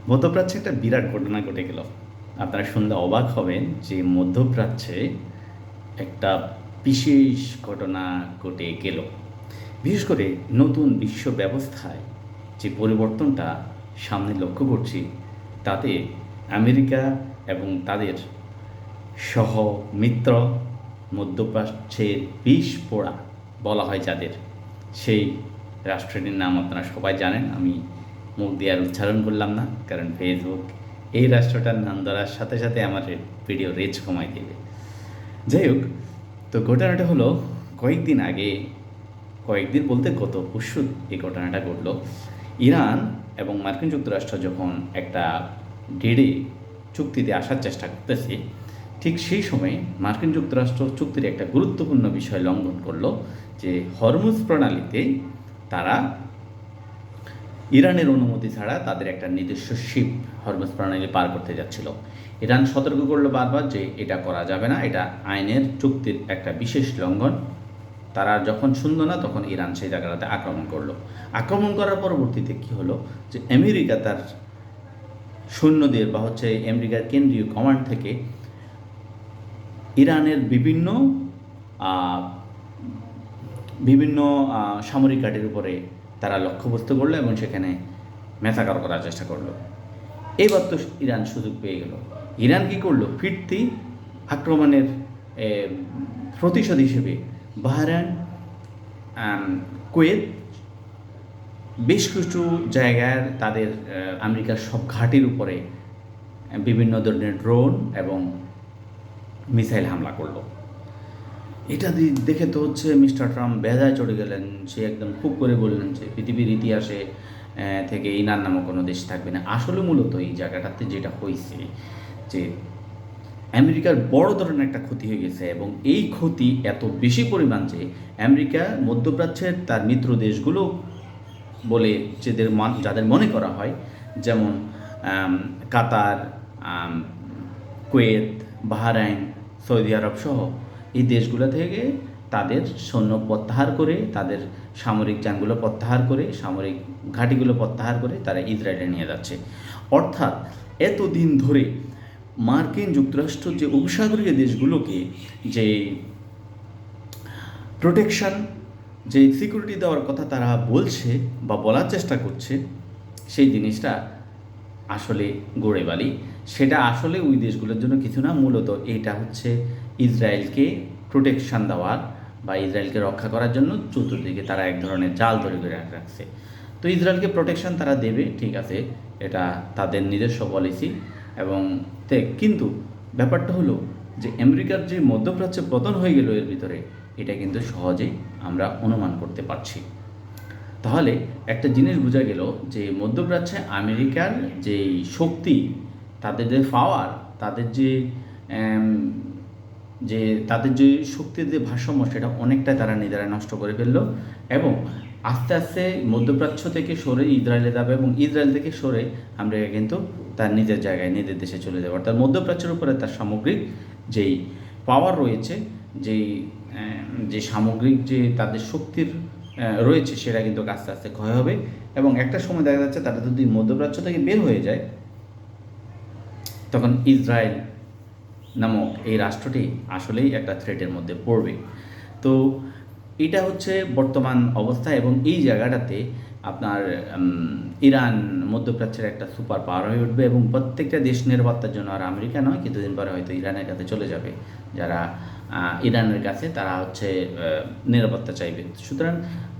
মধ্যপ্রাচ্যে একটা বিরাট ঘটনা ঘটে গেল। আপনারা শুনলে অবাক হবেন যে মধ্যপ্রাচ্যে একটা বিশেষ ঘটনা ঘটে গেল। বিশেষ করে নতুন বিশ্ব ব্যবস্থায় যে পরিবর্তনটা সামনে লক্ষ্য করছি, তাতে আমেরিকা এবং তাদের সহমিত্র মধ্যপ্রাচ্যের বিষ পোড়া বলা হয় যাদের, সেই রাষ্ট্রটির নাম আপনারা সবাই জানেন। আমি মুখ দিয়ে আর উচ্চারণ করলাম না, কারণ ফেসবুক এই রাষ্ট্রটার নাম ধরার সাথে সাথে আমার ভিডিও রেজ কমাই দেবে। যাই হোক, তো ঘটনাটা হলো কয়েকদিন আগে, কয়েকদিন বলতে গত পরশু এই ঘটনাটা ঘটলো। ইরান এবং মার্কিন যুক্তরাষ্ট্র যখন একটা ডেড়ে চুক্তিতে আসার চেষ্টা করতেছে, ঠিক সেই সময় মার্কিন যুক্তরাষ্ট্র চুক্তির একটা গুরুত্বপূর্ণ বিষয় লঙ্ঘন করলো, যে হরমুজ প্রণালীতে তারা ইরানের অনুমতি ছাড়া তাদের একটা নিজস্ব শিপ হরমুজ প্রণালী পার করতে যাচ্ছিল। ইরান সতর্ক করলো বারবার যে এটা করা যাবে না, এটা আইনের চুক্তির একটা বিশেষ লঙ্ঘন। তারা যখন শুনল না, তখন ইরান সেই জায়গাটাতে আক্রমণ করলো। আক্রমণ করার পরবর্তীতে কী হলো, যে আমেরিকা তার সৈন্যদের বা আমেরিকার কেন্দ্রীয় কমান্ড থেকে ইরানের বিভিন্ন বিভিন্ন সামরিক ঘাঁটির উপরে তারা লক্ষ্যবস্তু করলো এবং সেখানে ম্যাসাকার করার চেষ্টা করলো। এইবার তো ইরান সুযোগ পেয়ে গেল। ইরান কী করলো, ফিরতি আক্রমণের প্রতিশোধ হিসেবে বাহরাইন, কুয়েত, বেশ কিছু জায়গায় তাদের আমেরিকার সব ঘাঁটির উপরে বিভিন্ন ধরনের ড্রোন এবং মিসাইল হামলা করলো। এটা দেখে তো মিস্টার ট্রাম্প বেজায় চড়ে গেলেন। সে একদম খুব করে বললেন যে পৃথিবীর ইতিহাসে থেকে ইরান নামক কোনো দেশ থাকবে না। আসলে মূলত এই জায়গাটাতে যেটা হয়েছে, যে আমেরিকার বড় ধরনের একটা ক্ষতি হয়ে গেছে, এবং এই ক্ষতি এত বেশি পরিমাণ যে আমেরিকা মধ্যপ্রাচ্যের তার মিত্র দেশগুলো বলে যাদের মনে করা হয়, যেমন কাতার, কুয়েত, বাহরাইন, সৌদি আরব সহ এই দেশগুলো থেকে তাদের সৈন্য প্রত্যাহার করে, তাদের সামরিক যানগুলো প্রত্যাহার করে, সামরিক ঘাঁটিগুলো প্রত্যাহার করে তারা ইসরায়েলে নিয়ে যাচ্ছে। অর্থাৎ এতদিন ধরে মার্কিন যুক্তরাষ্ট্র যে উপসাগরীয় দেশগুলোকে যে প্রোটেকশন, যে সিকিউরিটি দেওয়ার কথা তারা বলছে বা বলার চেষ্টা করছে, সেই জিনিসটা আসলে গোড়েবালি। সেটা আসলে ওই দেশগুলোর জন্য কিছু না, মূলত এটা ইসরায়েলকে প্রোটেকশন দেওয়ার বা ইসরায়েলকে রক্ষা করার জন্য চতুর্দিকে তারা এক ধরনের জাল তৈরি করে রাখছে। তো ইসরায়েলকে প্রোটেকশন তারা দেবে, ঠিক আছে, এটা তাদের নিজস্ব পলিসি। এবং কিন্তু ব্যাপারটা হলো যে আমেরিকার যে মধ্যপ্রাচ্যে পতন হয়ে গেল এর ভিতরে, এটা কিন্তু সহজেই আমরা অনুমান করতে পারছি। তাহলে একটা জিনিস বোঝা গেল যে মধ্যপ্রাচ্যে আমেরিকার যে শক্তি, তাদের যে পাওয়ার, তাদের যে শক্তির যে ভারসাম্য, সেটা অনেকটাই তারা নিজেরা নষ্ট করে ফেললো। এবং আস্তে আস্তে মধ্যপ্রাচ্য থেকে সরে ইসরায়েলে যাবে, এবং ইসরায়েল থেকে সরে আমেরিকা কিন্তু তার নিজের জায়গায়, নিজের দেশে চলে যাবে। অর্থাৎ মধ্যপ্রাচ্যের উপরে তার সামগ্রিক যেই পাওয়ার রয়েছে, যে সামগ্রিক যে তাদের শক্তির রয়েছে, সেটা কিন্তু আস্তে আস্তে ক্ষয় হবে। এবং একটা সময় দেখা যাচ্ছে তারা যদি মধ্যপ্রাচ্য থেকে বের হয়ে যায়, তখন ইসরায়েল নামক এই রাষ্ট্রটি আসলেই একটা থ্রেটের মধ্যে পড়বে। তো এটা বর্তমান অবস্থা। এবং এই জায়গাটাতে আপনার ইরান মধ্যপ্রাচ্যের একটা সুপার পাওয়ার হয়ে উঠবে, এবং প্রত্যেকটা দেশ নিরাপত্তার জন্য, আর আমেরিকা নয়, কিছুদিন পরে হয়তো ইরানের কাছে চলে যাবে। যারা ইরানের কাছে তারা নিরাপত্তা চাইবে। সুতরাং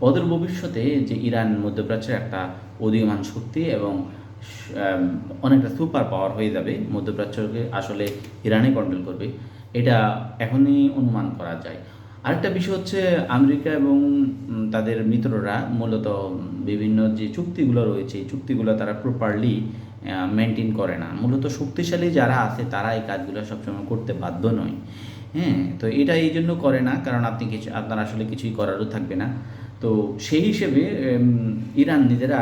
অদূর ভবিষ্যতে যে ইরান মধ্যপ্রাচ্যের একটা উদীয়মান শক্তি এবং অনেকটা সুপার পাওয়ার হয়ে যাবে, মধ্যপ্রাচ্যকে আসলে ইরানই কন্ট্রোল করবে, এটা এখনই অনুমান করা যায়। আরেকটা বিষয় আমেরিকা এবং তাদের মিত্ররা মূলত বিভিন্ন যে চুক্তিগুলো রয়েছে, এই চুক্তিগুলো তারা প্রপারলি মেনটেন করে না। মূলত শক্তিশালী যারা আছে তারা এই কাজগুলো সবসময় করতে বাধ্য নয়। হ্যাঁ, তো এটা এই জন্য করে না, কারণ আপনার আসলে কিছুই করারও থাকবে না। তো সেই হিসেবে ইরান নিজেরা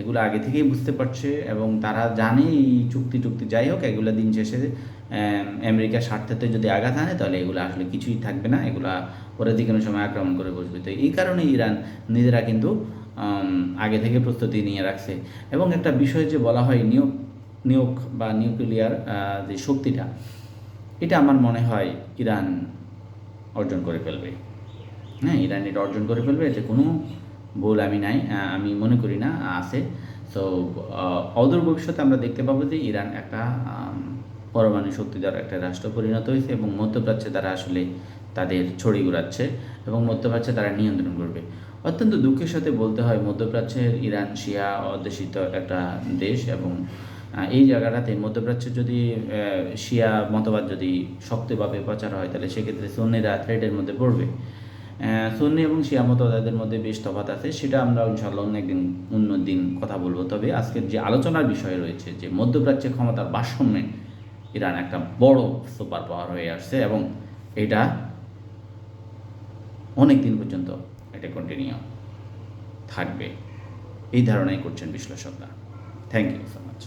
এগুলো আগে থেকেই বুঝতে পারছে, এবং তারা জানে এই চুক্তি যাই হোক, এগুলো দিন শেষে আমেরিকার স্বার্থেতে যদি আঘাত আনে, তাহলে এগুলো আসলে কিছুই থাকবে না, এগুলা পরে যে কোনো সময় আক্রমণ করে বসবে। তো এই কারণে ইরান নিজেরা কিন্তু আগে থেকে প্রস্তুতি নিয়ে রাখছে। এবং একটা বিষয় যে বলা হয় নিউক বা নিউক্লিয়ার যে শক্তিটা, এটা আমার মনে হয় ইরান অর্জন করে ফেলবে। হ্যাঁ, ইরান এটা অর্জন করে ফেলবে, এতে কোনো ভুল আমি মনে করি না আছে। সো অদূর ভবিষ্যতে আমরা দেখতে পাবো যে ইরান একটা পরমাণু শক্তিধর একটা রাষ্ট্র পরিণত হয়েছে এবং মধ্যপ্রাচ্যে তারা আসলে তাদের ছড়ি ঘুরাচ্ছে এবং মধ্যপ্রাচ্যে তারা নিয়ন্ত্রণ করবে। অত্যন্ত দুঃখের সাথে বলতে হয়, মধ্যপ্রাচ্যের ইরান শিয়া অধ্যুষিত একটা দেশ এবং এই জায়গাটাতে মধ্যপ্রাচ্যে যদি শিয়া মতবাদ যদি শক্তভাবে প্রচার হয়, তাহলে সেক্ষেত্রে সুন্নিরা থ্রেটের মধ্যে পড়বে। সুন্নি এবং শিয়া মতবাদের মধ্যে বেশ তফাৎ আছে, সেটা আমরা ইনশাআল্লাহ অন্য দিন কথা বলবো। তবে আজকের যে আলোচনার বিষয় রয়েছে যে মধ্যপ্রাচ্যে ক্ষমতার ভারসাম্যে ইরান একটা বড় সুপার পাওয়ার হয়ে আসছে এবং এটা অনেক দিন পর্যন্ত এটা কন্টিনিউ থাকবে, এই ধারণাই করছেন বিশ্লেষকরা। Thank you so much.